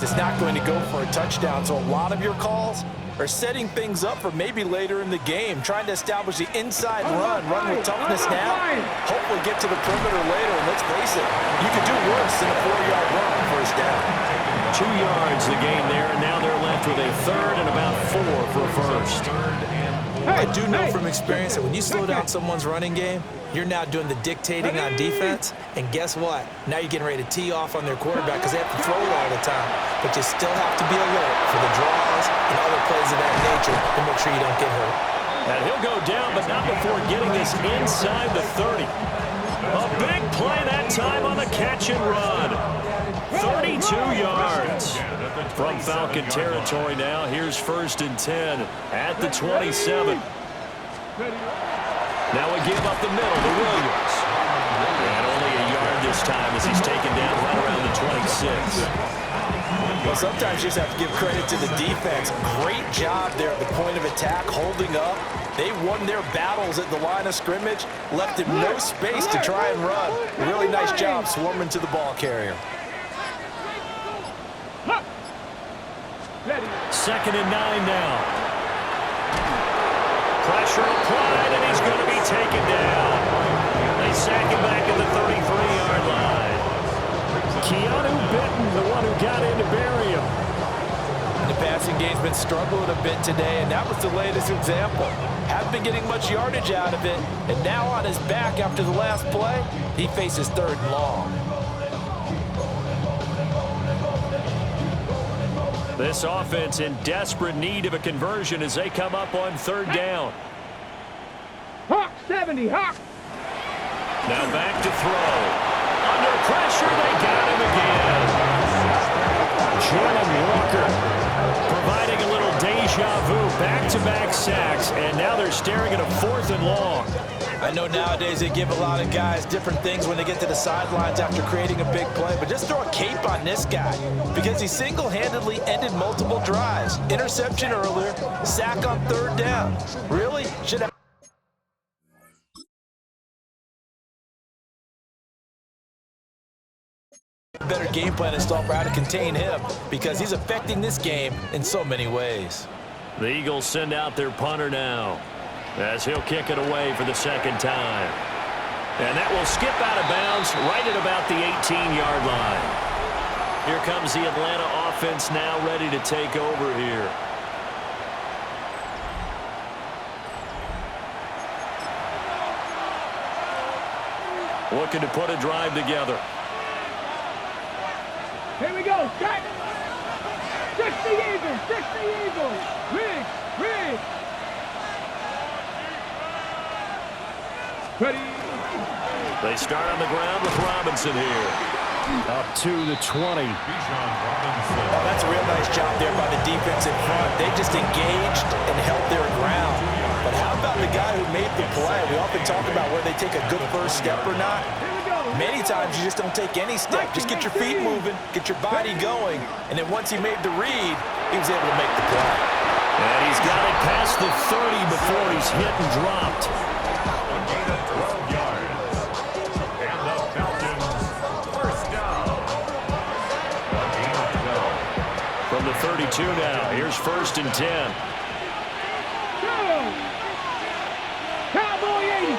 It's not going to go for a touchdown, so a lot of your calls are setting things up for maybe later in the game, trying to establish the inside run with toughness now, hopefully get to the perimeter later, and let's face it, you could do worse than a 4-yard run on first down. 2 yards the game there, and now they're left with a third and about 4 for first. I do know from experience that when you slow down someone's running game, you're now doing the dictating on defense, and guess what? Now you're getting ready to tee off on their quarterback because they have to throw it all the time. But you still have to be alert for the draws and other plays of that nature to make sure you don't get hurt. And he'll go down, but not before getting this inside the 30. A big play that time on the catch and run. 32 yards. From Falcon territory now, here's 1st and 10 at the 27. Now we give up the middle to Williams. And only a yard this time as he's taken down right around the 26. Well, sometimes you just have to give credit to the defense. Great job there at the point of attack, holding up. They won their battles at the line of scrimmage, left him no space to try and run. Really nice job swarming to the ball carrier. 2nd and 9 now. Pressure applied, and he's going to be taken down. They sack him back at the 33-yard line. Keanu Benton, the one who got in to bury him. The passing game's been struggling a bit today, and that was the latest example. Haven't been getting much yardage out of it, and now on his back after the last play, he faces 3rd and long. This offense in desperate need of a conversion as they come up on 3rd down. Hawk 70, Hawk. Now back to throw. Under pressure, they got him again. Jalen Walker providing a little deja vu, back-to-back sacks, and now they're staring at a 4th and long. I know nowadays they give a lot of guys different things when they get to the sidelines after creating a big play, but just throw a cape on this guy because he single-handedly ended multiple drives. Interception earlier, sack on 3rd down. Really? Should have a better game plan installed for how to contain him because he's affecting this game in so many ways. The Eagles send out their punter now, as he'll kick it away for the 2nd time. And that will skip out of bounds right at about the 18-yard line. Here comes the Atlanta offense now ready to take over here. Looking to put a drive together. Here we go. Strike. 60 Eagles. 60 Eagles. Rig. Ready. They start on the ground with Robinson here. Up to the 20. Oh, that's a real nice job there by the defense in front. They just engaged and held their ground. But how about the guy who made the play? We often talk about where they take a good first step or not. Many times you just don't take any step. Just get your feet moving, get your body going. And then once he made the read, he was able to make the play. And he's got it past the 30 before he's hit and dropped. From the 32 now, here's 1st and 10. Cowboy 80.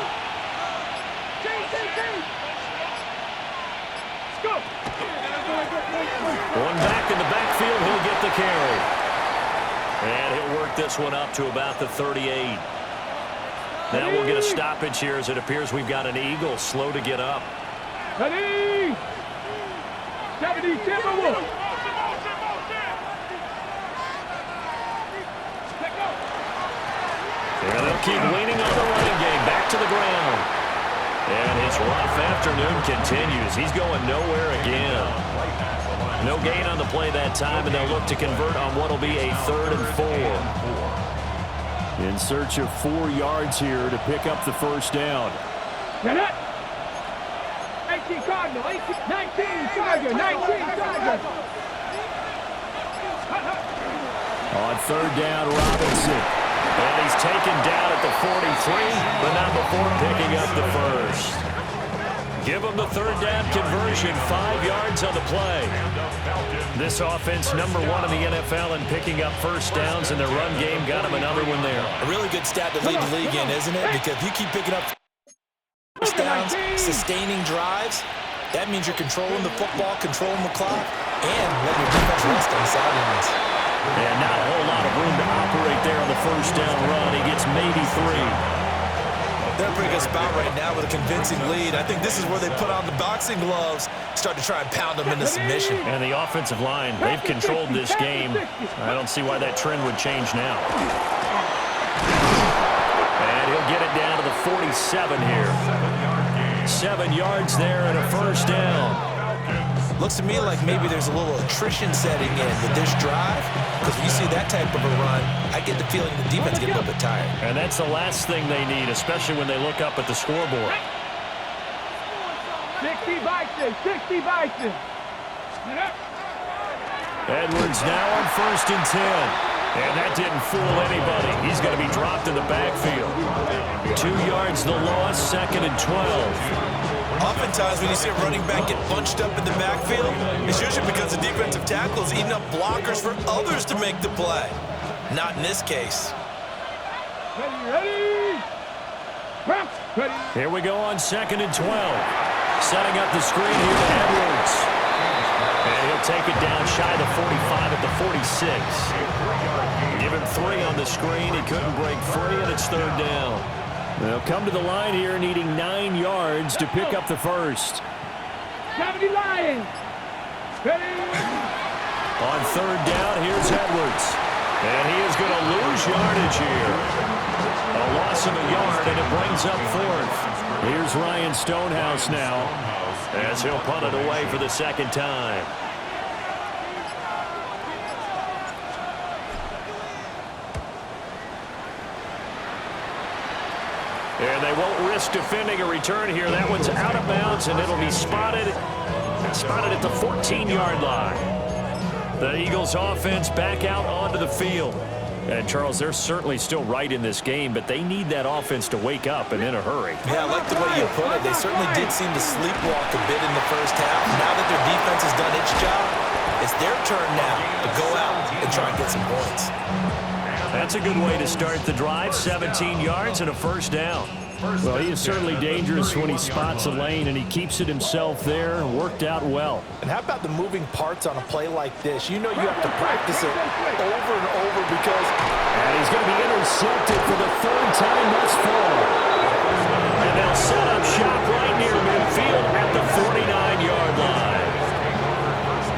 Let's go. One back in the backfield, he'll get the carry. And he'll work this one up to about the 38. Now we'll get a stoppage here as it appears we've got an Eagle slow to get up. Ready. 70 Timberwolves. And they'll keep leaning on the running game. Back to the ground. And his rough afternoon continues. He's going nowhere again. No gain on the play that time, and they'll look to convert on what will be a 3rd and 4. In search of 4 yards here to pick up the 1st down. Get it. 18 Cardinal, 19 Charger, 19 Charger. On 3rd down, Robinson. And he's taken down at the 43, but not before picking up the 1st. Give them the third down conversion, 5 yards on the play. This offense, #1 in the NFL in picking up first downs, and their run game got them another one there. A really good stat to lead the league in, isn't it? Because if you keep picking up first downs, sustaining drives, that means you're controlling the football, controlling the clock, and letting your defense rest on the sidelines. And not a whole lot of room to operate there on the first down run. He gets maybe 3. They're in a pretty good spot right now with a convincing lead. I think this is where they put on the boxing gloves, start to try and pound them into submission. And the offensive line, they've controlled this game. I don't see why that trend would change now. And he'll get it down to the 47 here. 7 yards there and a first down. Looks to me like maybe there's a little attrition setting in with this drive, because when you see that type of a run, I get the feeling the defense gets a little bit tired. And that's the last thing they need, especially when they look up at the scoreboard. 60 Vikings, 60 Vikings. Edwards now on 1st and 10. And that didn't fool anybody. He's going to be dropped in the backfield. 2 yards the loss, 2nd and 12. Oftentimes, when you see a running back get bunched up in the backfield, it's usually because the defensive tackle is eating up blockers for others to make the play. Not in this case. Ready. Here we go on 2nd and 12. Setting up the screen here to Edwards. And he'll take it down shy of the 45 at the 46. Give him 3 on the screen. He couldn't break free, and it's 3rd down. They'll come to the line here needing 9 yards to pick up the first. 70 Lions. Ready. On 3rd down, here's Edwards. And he is going to lose yardage here. A loss of a yard, and it brings up 4th. Here's Ryan Stonehouse now, as he'll punt it away for the 2nd time. And they won't risk defending a return here. That one's out of bounds, and it'll be spotted at the 14-yard line. The Eagles offense back out onto the field. And, Charles, they're certainly still right in this game, but they need that offense to wake up and in a hurry. Yeah, I like the way you put it. They certainly did seem to sleepwalk a bit in the first half. Now that their defense has done its job, it's their turn now to go out and try and get some points. That's a good way to start the drive. 17 yards and a first down. Well, he is certainly dangerous when he spots a lane, and he keeps it himself there. Worked out well. And how about the moving parts on a play like this? You know you have to practice it over and over because... And he's going to be intercepted for the 3rd time thus far. And they'll set up shop right near midfield at the 49-yard line.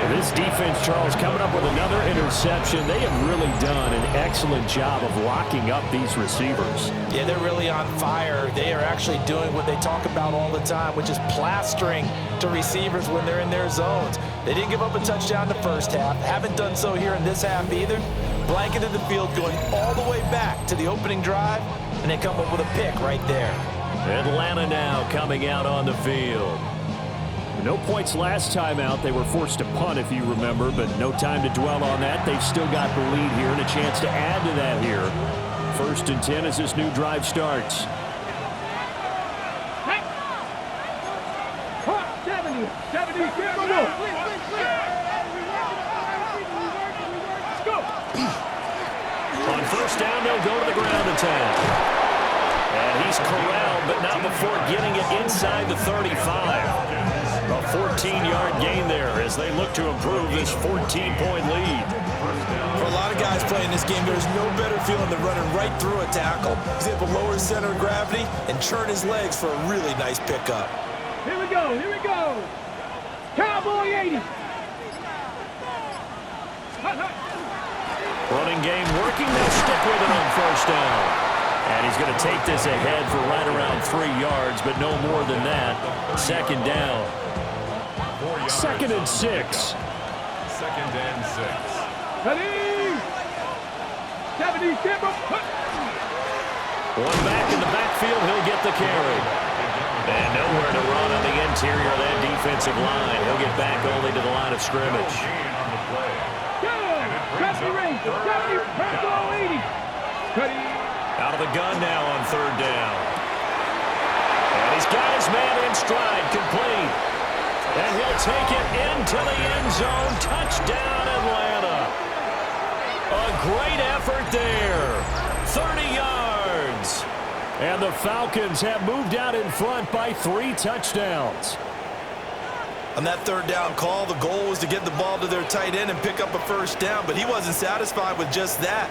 And this defense, Charles, coming up with another interception. They have really done an excellent job of locking up these receivers. Yeah, they're really on fire. They are actually doing what they talk about all the time, which is plastering to receivers when they're in their zones. They didn't give up a touchdown in the first half. Haven't done so here in this half either. Blanketed the field going all the way back to the opening drive, and they come up with a pick right there. Atlanta now coming out on the field. No points last time out. They were forced to punt, if you remember, but no time to dwell on that. They've still got the lead here and a chance to add to that here. 1st and 10 as this new drive starts. 70, On 1st down, they'll go to the ground attack. And he's corralled, but not before getting it inside the 35. A 14-yard gain there as they look to improve this 14-point lead. For a lot of guys playing this game, there's no better feeling than running right through a tackle. He's able to lower his center of gravity and churn his legs for a really nice pickup. Here we go, here we go. Cowboy 80. Running game working. They'll stick with it on 1st down. And he's going to take this ahead for right around 3 yards, but no more than that. 2nd down. 2nd and 6. 2nd and 6. Ready. 70, One back in the backfield. He'll get the carry. And nowhere to run on the interior of that defensive line. He'll get back only to the line of scrimmage. Out of the gun now on 3rd down. And He's got his man in stride, complete. And he'll take it into the end zone. Touchdown, Atlanta. A great effort there. 30 yards. And the Falcons have moved out in front by 3 touchdowns. On that third down call, the goal was to get the ball to their tight end and pick up a first down, but he wasn't satisfied with just that.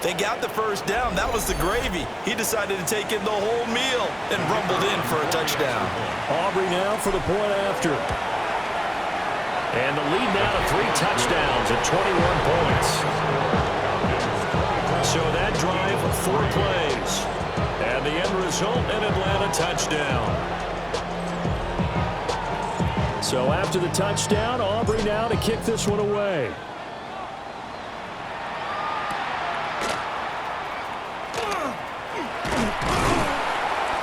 They got the first down. That was the gravy. He decided to take in the whole meal and rumbled in for a touchdown. Aubrey now for the point after. And the lead now to 3 touchdowns at 21 points. So that drive, 4 plays. And the end result, an Atlanta touchdown. So after the touchdown, Aubrey now to kick this one away.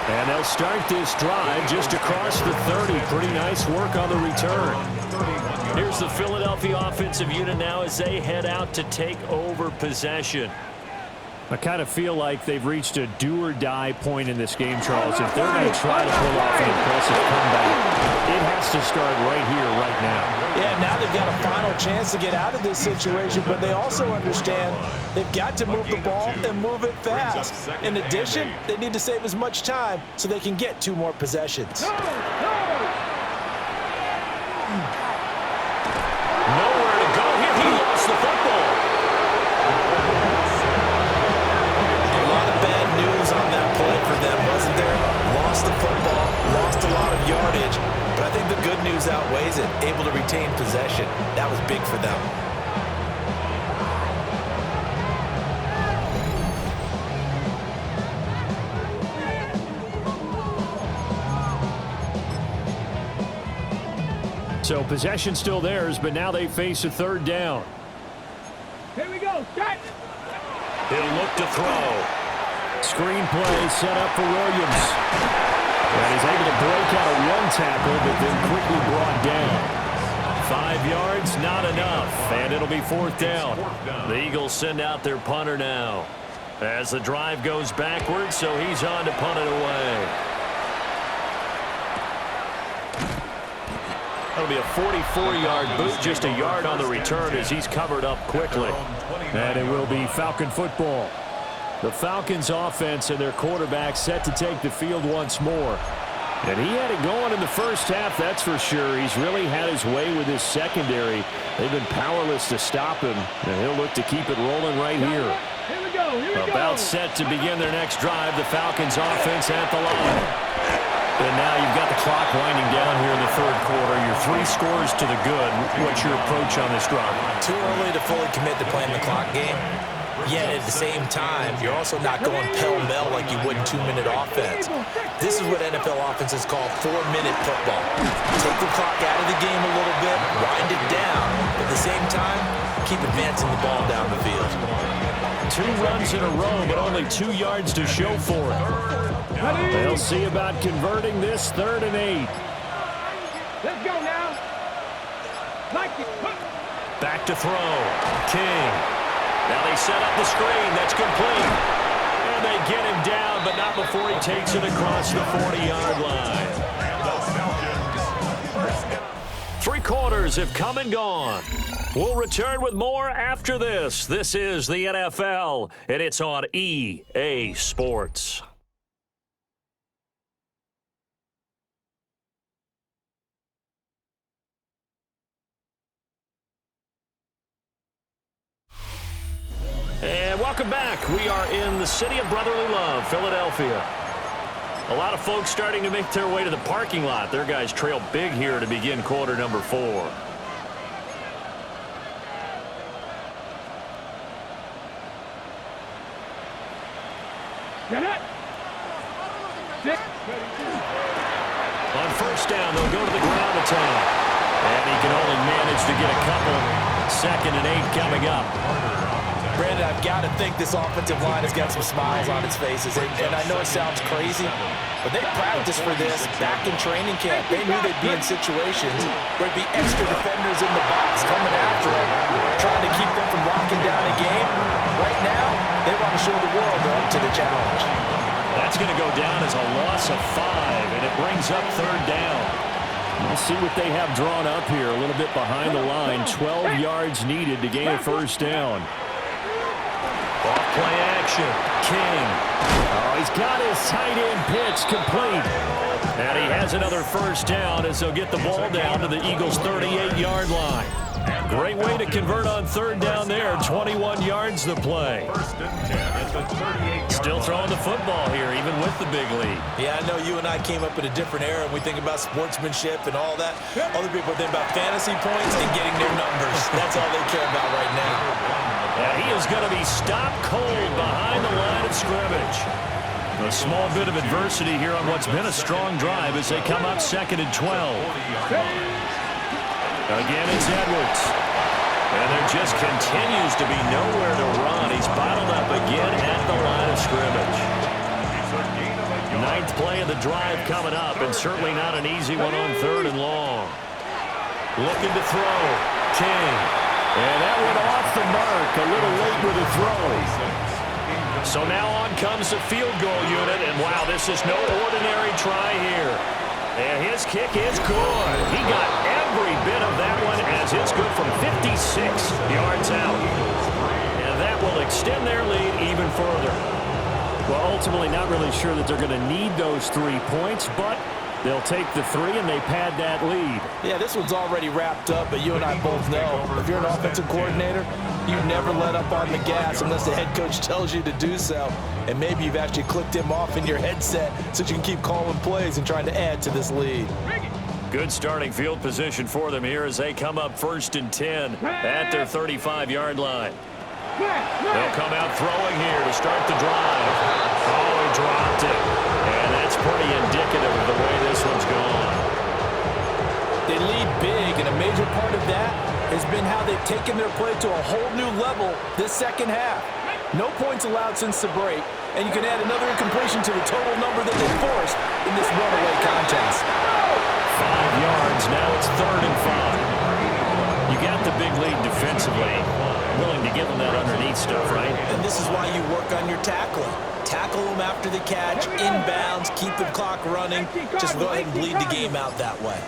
And they'll start this drive just across the 30. Pretty nice work on the return. Here's the Philadelphia offensive unit now as they head out to take over possession. I kind of feel like they've reached a do-or-die point in this game, Charles. If they're going to try to pull off an impressive comeback, it has to start right here, right now. Yeah, now they've got a final chance to get out of this situation, but they also understand they've got to move the ball and move it fast. In addition, they need to save as much time so they can get 2 more possessions. Nowhere to go here. He lost the football. On that play for them, wasn't there? Lost the football, lost a lot of yardage, but I think the good news outweighs it. Able to retain possession. That was big for them. So possession still theirs, but now they face a 3rd down. Here we go. Start. He'll look to throw. Screen play set up for Williams. And he's able to break out of 1 tackle, but then quickly brought down. 5 yards, not enough, and it'll be 4th down. The Eagles send out their punter now as the drive goes backwards, so he's on to punt it away. That'll be a 44-yard boot, just a yard on the return as he's covered up quickly. And it will be Falcon football. The Falcons offense and their quarterback set to take the field once more. And he had it going in the first half, that's for sure. He's really had his way with his secondary. They've been powerless to stop him, and he'll look to keep it rolling right here. Here we go. About set to begin their next drive, the Falcons offense at the line. And now you've got the clock winding down here in the 3rd quarter. You're 3 scores to the good. What's your approach on this drive? Too early to fully commit to playing the clock game. Yet at the same time, you're also not going pell-mell like you would in 2-minute offense. This is what NFL offenses call 4-minute football. Take the clock out of the game a little bit, wind it down. At the same time, keep advancing the ball down the field. 2 runs in a row, but only 2 yards to show for it. They'll see about converting this 3rd and 8. Let's go now. Like it. Back to throw. King. Now they set up the screen. That's complete. And they get him down, but not before he takes it across the 40-yard line. 3 quarters have come and gone. We'll return with more after this. This is the NFL, and it's on EA Sports. And welcome back. We are in the city of brotherly love, Philadelphia. A lot of folks starting to make their way to the parking lot. Their guys trail big here to begin quarter number 4. Get it. On 1st down, they'll go to the ground attack. And he can only manage to get a couple. 2nd and 8 coming up. Brandon, I've got to think this offensive line has got some smiles on its faces. And I know it sounds crazy, but they practiced for this back in training camp. They knew they'd be in situations where there'd be extra defenders in the box coming after them, trying to keep them from locking down a game. Right now, they want to show the world they're up to the challenge. That's going to go down as a loss of 5, and it brings up third down. We'll see what they have drawn up here. A little bit behind the line. 12 yards needed to gain a first down. Off play action. King. Oh, he's got his tight end pitch complete. And he has another first down as they'll get the ball down to the Eagles' 38-yard line. Great way to convert on third down there. 21 yards to play. Still throwing the football here, even with the big lead. Yeah, I know you and I came up in a different era, and we think about sportsmanship and all that. Other people think about fantasy points and getting their numbers. That's all they care about right now. And he is going to be stopped cold behind the line of scrimmage. A small bit of adversity here on what's been a strong drive as they come up 2nd and 12. Again, it's Edwards. And there just continues to be nowhere to run. He's bottled up again at the line of scrimmage. 9th play of the drive coming up, and certainly not an easy one on 3rd and long. Looking to throw. King. And that went off the mark. A little late with the throw. So now on comes the field goal unit, and wow, this is no ordinary try here. And his kick is good. He got every bit of that one as it's good from 56 yards out. And that will extend their lead even further. Well, ultimately not really sure that they're going to need those 3 points, but they'll take the 3 and they pad that lead. Yeah, this one's already wrapped up, but you and I both know if you're an offensive coordinator, you never let up on the gas unless the head coach tells you to do so. And maybe you've actually clicked him off in your headset so you can keep calling plays and trying to add to this lead. Good starting field position for them here as they come up 1st and 10 at their 35-yard line. They'll come out throwing here to start the drive. Oh, he dropped it. And that's pretty indicative of the way this one's gone. They lead big, and a major part of that has been how they've taken their play to a whole new level this second half. No points allowed since the break, and you can add another incompletion to the total number that they forced in this runaway contest. 5 yards, now it's 3rd and 5. You got the big lead defensively. Willing to give them that underneath stuff, right? And this is why you work on your tackling. Tackle them after the catch, inbounds, keep the clock running. Just go ahead and bleed the game out that way.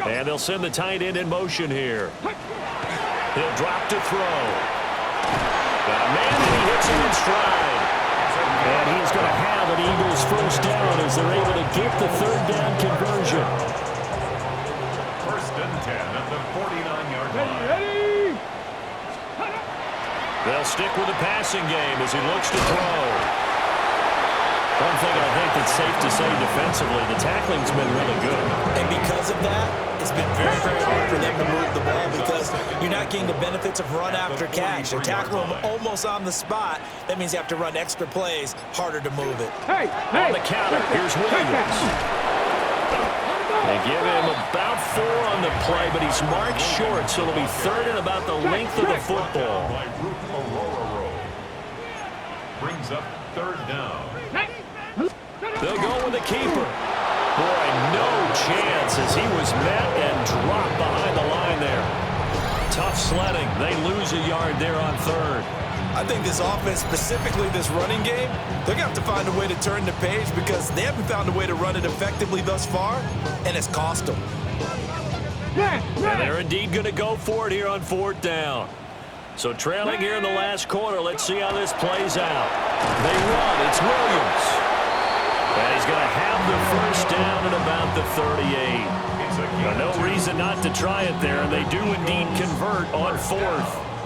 And they'll send the tight end in motion here. He'll drop to throw. Got a man, and he hits him in stride. And he's going to have an Eagles first down as they're able to get the 3rd down conversion. 1st and 10 at the 49-yard line. They'll stick with the passing game as he looks to throw. One thing I think that's safe to say defensively, the tackling's been really good. And because of that, it's been very, very hard for them to move the ball because you're not getting the benefits of run after catch. They're tackling them almost on the spot. That means you have to run extra plays, harder to move it. On the counter, here's Williams. They give him about 4 on the play, but he's marked short, so it'll be 3rd and about the length of the football. Brings up 3rd down. They'll go with the keeper. Boy, no chance as he was met and dropped behind the line there. Tough sledding. They lose a yard there on 3rd. I think this offense, specifically this running game, they're going to have to find a way to turn the page because they haven't found a way to run it effectively thus far, and it's cost them. And they're indeed going to go for it here on 4th down. So trailing here in the last quarter, let's see how this plays out. They run. It's Williams. And he's going to have the first down at about the 38. No reason not to try it there, and they do indeed convert on 4th.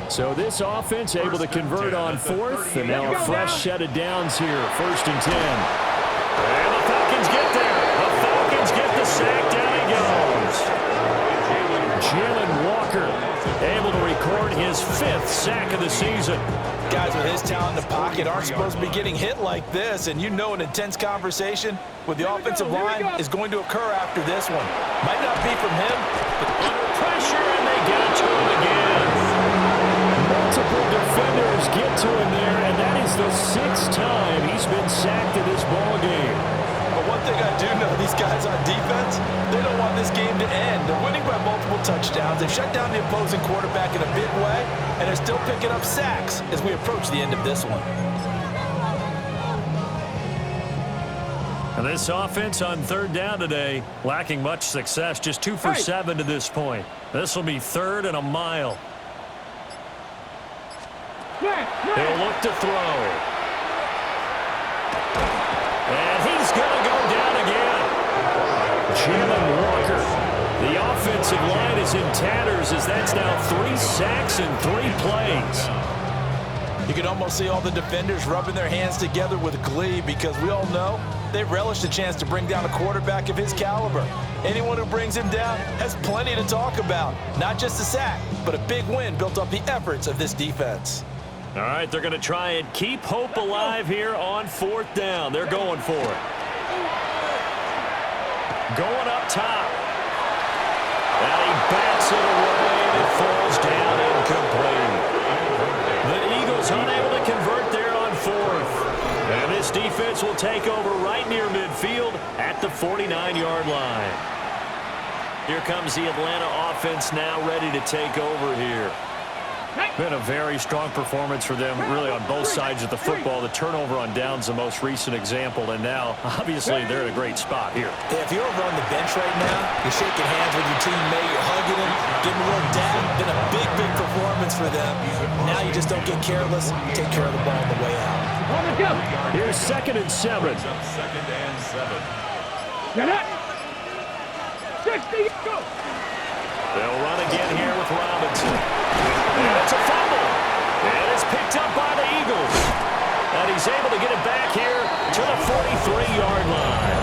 So this offense able to convert on 4th, and now a fresh set of downs here, 1st and 10. And the Falcons get there. The Falcons get the sack. Down he goes. Jalen Walker able to record his 5th sack of the season. Guys with his talent in the pocket aren't supposed to be getting hit like this, and you know an intense conversation with the offensive line is going to occur after this one. Might not be from him, but under pressure, and they get to him again. Multiple defenders get to him there, and that is the 6th time he's been sacked in this ball game. But one thing I do know, these guys on defense, they don't want this game to end. They're winning by multiple touchdowns. They've shut down the opposing quarterback in a big way, and they're still picking up sacks as we approach the end of this one. And this offense on third down today, lacking much success, just 2 for 7 to this point. This will be 3rd and a mile. He'll look to throw. And he's going to go down again. Jalen Walker. The offensive line is in tatters as that's now 3 sacks in 3 plays. You can almost see all the defenders rubbing their hands together with glee because we all know they relish the chance to bring down a quarterback of his caliber. Anyone who brings him down has plenty to talk about. Not just a sack, but a big win built up the efforts of this defense. All right, they're going to try and keep hope alive here on 4th down. They're going for it. Going up top. And he bats it away, and it falls down incomplete. The Eagles unable to convert there on 4th. And this defense will take over right near midfield at the 49-yard line. Here comes the Atlanta offense now ready to take over here. Been a very strong performance for them really on both sides of the football. The turnover on downs the most recent example, and now obviously they're in a great spot here. If you're over on the bench right now, you're shaking hands with your teammate, you're hugging him, giving him a little dab. Been a big performance for them. Now you just don't get careless. Take care of the ball on the way out. Here's 2nd and 7. 2nd and 7. 60, go! They'll run again here with Robinson. And it's a fumble. And it's picked up by the Eagles. And he's able to get it back here to the 43-yard line.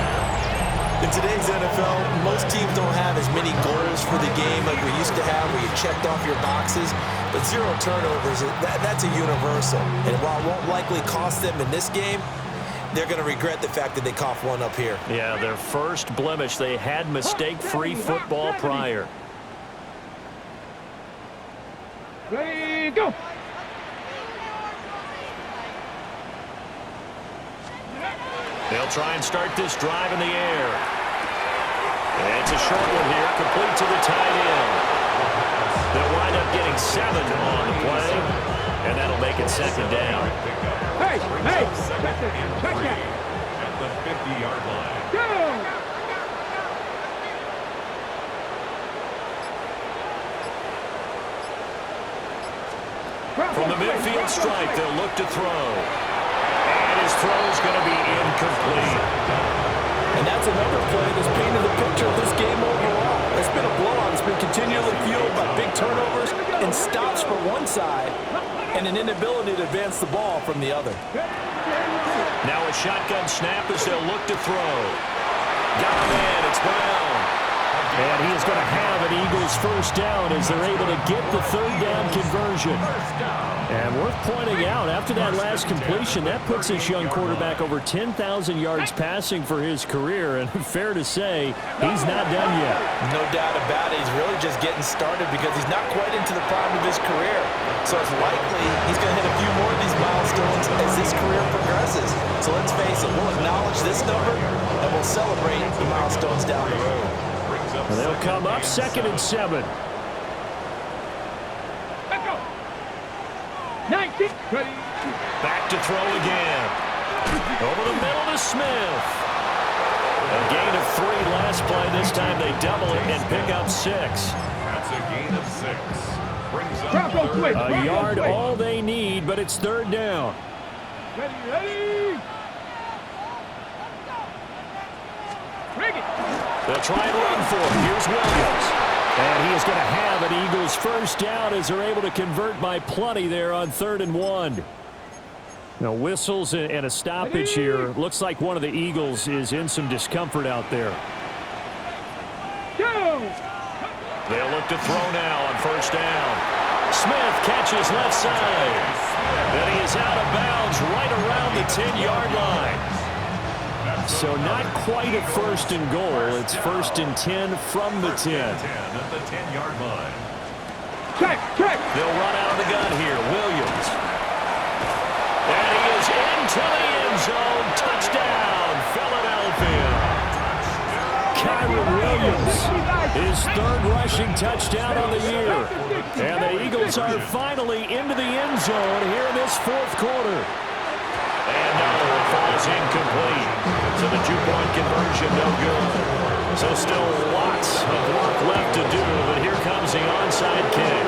In today's NFL, most teams don't have as many goals for the game like we used to have where you checked off your boxes. But 0 turnovers, that's a universal. And while it won't likely cost them in this game, they're going to regret the fact that they coughed one up here. Yeah, their first blemish. They had mistake-free football prior. Ready, go! They'll try and start this drive in the air. And it's a short one here, complete to the tight end. They'll wind up getting 7 on the play, and that'll make it 2nd down. Hey, check that. At the 50-yard line. Go! From the midfield stripe, they'll look to throw. And his throw is going to be incomplete. And that's another play that's painted the picture of this game overall. It's been a blowout. It's been continually fueled by big turnovers and stops for one side and an inability to advance the ball from the other. Now a shotgun snap as they'll look to throw. Got him in. It's Brown. And he is going to have an Eagles first down as they're able to get the 3rd down conversion. And worth pointing out, after that last completion, that puts this young quarterback over 10,000 yards passing for his career. And fair to say, he's not done yet. No doubt about it. He's really just getting started because he's not quite into the prime of his career. So it's likely he's going to hit a few more of these milestones as this career progresses. So let's face it, we'll acknowledge this number and we'll celebrate the milestones down the road. And they'll come up 2nd and 7. Let's go! 19, ready. Back to throw again. Over the middle to Smith. A gain of 3 last play. This time they double it and pick up 6. That's a gain of 6. Brings up Bronco switch. A yard all they need, but it's 3rd down. Ready. Bring it. They'll try and run for it. Here's Williams. And he is going to have an Eagles first down as they're able to convert by plenty there on 3rd and 1. Now whistles and a stoppage here. Looks like one of the Eagles is in some discomfort out there. Go. They'll look to throw now on 1st down. Smith catches left side. Then he is out of bounds right around the 10-yard line. So not quite a 1st and goal. It's 1st and 10 from the 10. At the 10-yard line. Check. They'll run out of the gun here. Williams. And he is into the end zone. Touchdown, Philadelphia. Kyron Williams His third rushing touchdown on the year. And the Eagles are finally into the end zone here in this fourth quarter. And no, it falls incomplete. So the two-point conversion, no good. So still lots of work left to do, but here comes the onside kick.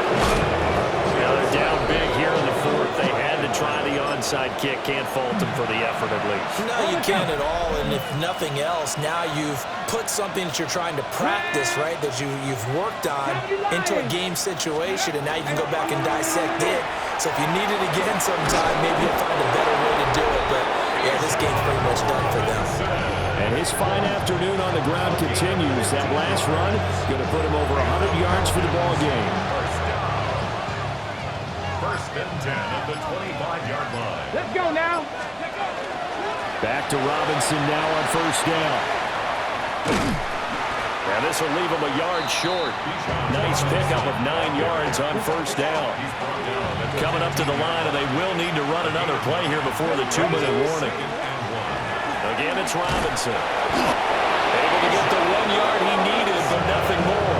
Now they're down big here in the fourth. They had to try the onside kick. Can't fault them for the effort at least. No, you can't at all. And if nothing else, now you've put something that you're trying to practice, right, that you've worked on into a game situation, and now you can go back and dissect it. So if you need it again sometime, maybe you'll find a better way to do it. But, yeah, this game's pretty much done for them. And his fine afternoon on the ground continues. That last run going to put him over 100 yards for the ball game. First and 10 at the 25-yard line. Let's go now. Back to Robinson now on first down. Now this will leave him a yard short. Nice pickup of 9 yards on first down. Coming up to the line, and they will need to run another play here before the 2-minute warning. Again, it's Robinson. Able to get the 1 yard he needed, but nothing more.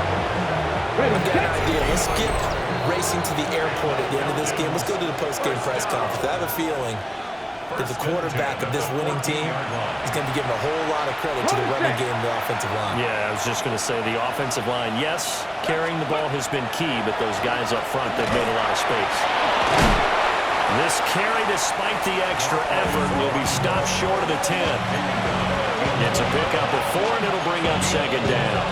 I've got an idea. Let's skip racing to the airport at the end of this game. Let's go to the post-game press conference. I have a feeling that the quarterback of this winning team is going to be given a whole lot of credit to the running game and the offensive line. Yeah, I was just going to say the offensive line, yes, carrying the ball has been key, but those guys up front, they've made a lot of space. This carry, despite the extra effort, will be stopped short of the 10. It's a pickup of 4, and it'll bring up second down.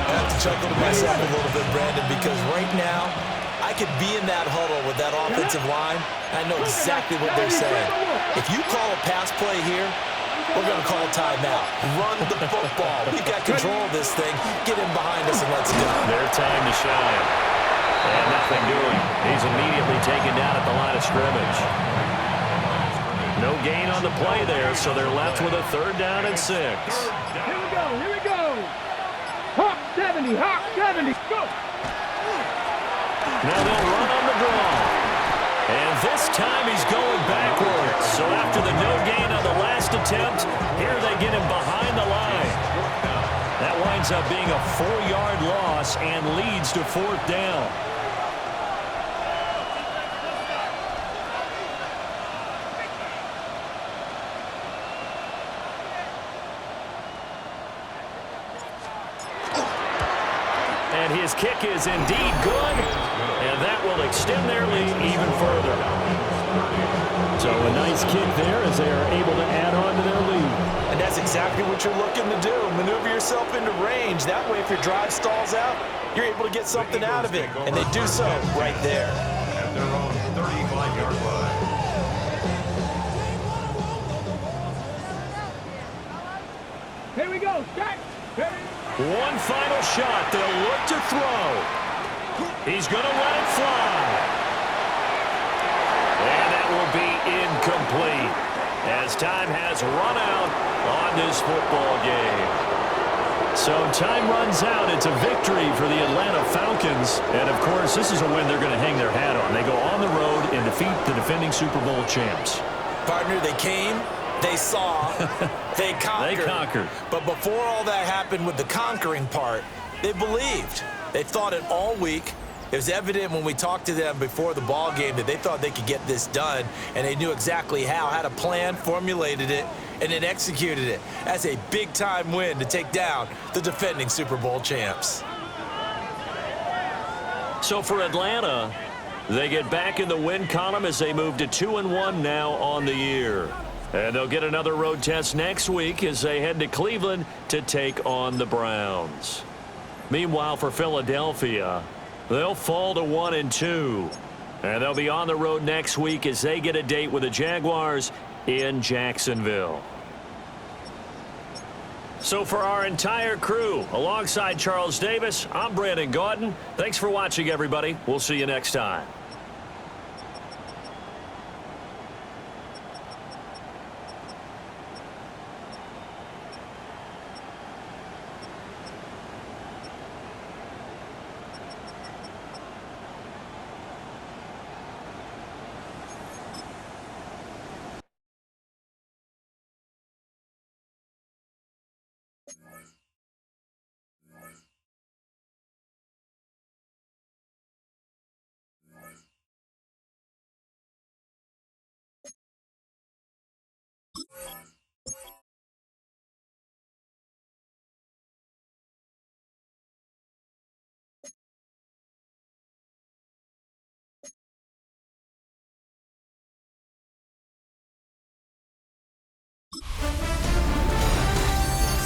I have to chuckle to myself a little bit, Brandon, because right now I could be in that huddle with that offensive line, and I know exactly what they're saying. If you call a pass play here, we're going to call a timeout. Run the football. We've got control of this thing. Get in behind us and let's go. Their time to shine. And nothing doing. He's immediately taken down at the line of scrimmage. No gain on the play there, so they're left with a 3rd down and 6. Here we go, here we go. Hawk 70, Hawk 70, go. Now they'll run on the draw. And this time he's going backwards. So after the no gain on the last attempt, here they get him behind the line. That winds up being a 4-yard loss and leads to 4th down. And his kick is indeed good, and that will extend their lead even further. So a nice kick there as they are able to add on to their lead. And that's exactly what you're looking to do. Maneuver yourself into range. That way, if your drive stalls out, you're able to get something out of it. And they do so right there. At their own 35-yard line. Here we go, Jack. One final shot. They'll look to throw. He's going to let it fly. And that will be incomplete as time has run out on this football game. So time runs out. It's a victory for the Atlanta Falcons. And, of course, this is a win they're going to hang their hat on. They go on the road and defeat the defending Super Bowl champs. Partner, they came, they saw, they conquered. They conquered. But before all that happened with the conquering part, they believed. They thought it all week. It was evident when we talked to them before the ball game that they thought they could get this done, and they knew exactly how, had a plan, formulated it, and then executed it. That's a big-time win to take down the defending Super Bowl champs. So for Atlanta, they get back in the win column as they move to 2-1 now on the year. And they'll get another road test next week as they head to Cleveland to take on the Browns. Meanwhile, for Philadelphia, they'll fall to 1-2. And they'll be on the road next week as they get a date with the Jaguars in Jacksonville. So for our entire crew, alongside Charles Davis, I'm Brandon Gaudin. Thanks for watching, everybody. We'll see you next time.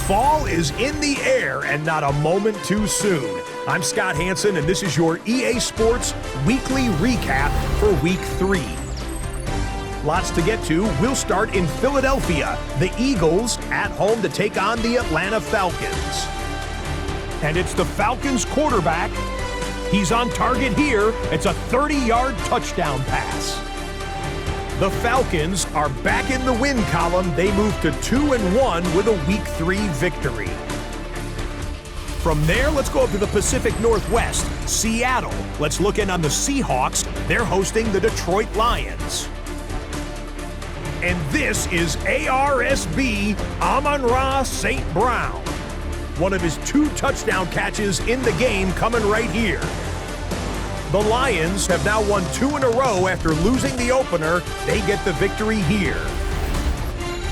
Fall is in the air and not a moment too soon. I'm Scott Hansen, and this is your EA Sports Weekly Recap for Week 3. Lots to get to. We'll start in Philadelphia. The Eagles at home to take on the Atlanta Falcons. And it's the Falcons quarterback. He's on target here. It's a 30-yard touchdown pass. The Falcons are back in the win column. They move to 2-1 with a Week 3 victory. From there, let's go up to the Pacific Northwest, Seattle. Let's look in on the Seahawks. They're hosting the Detroit Lions. And this is ARSB Amon-Ra St. Brown. One of his 2 touchdown catches in the game coming right here. The Lions have now won 2 in a row after losing the opener. They get the victory here.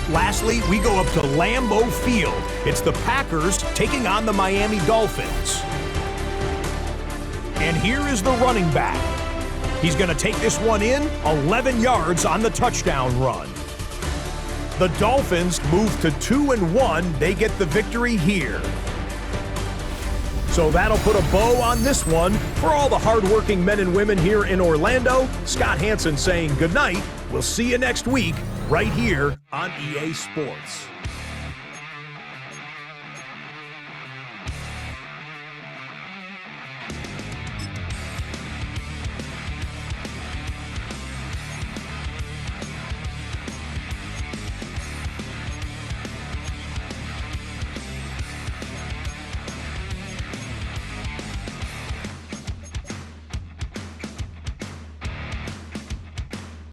Lastly, we go up to Lambeau Field. It's the Packers taking on the Miami Dolphins. And here is the running back. He's going to take this one in, 11 yards on the touchdown run. The Dolphins move to 2-1. They get the victory here. So that'll put a bow on this one. For all the hardworking men and women here in Orlando, Scott Hansen saying goodnight. We'll see you next week right here on EA Sports.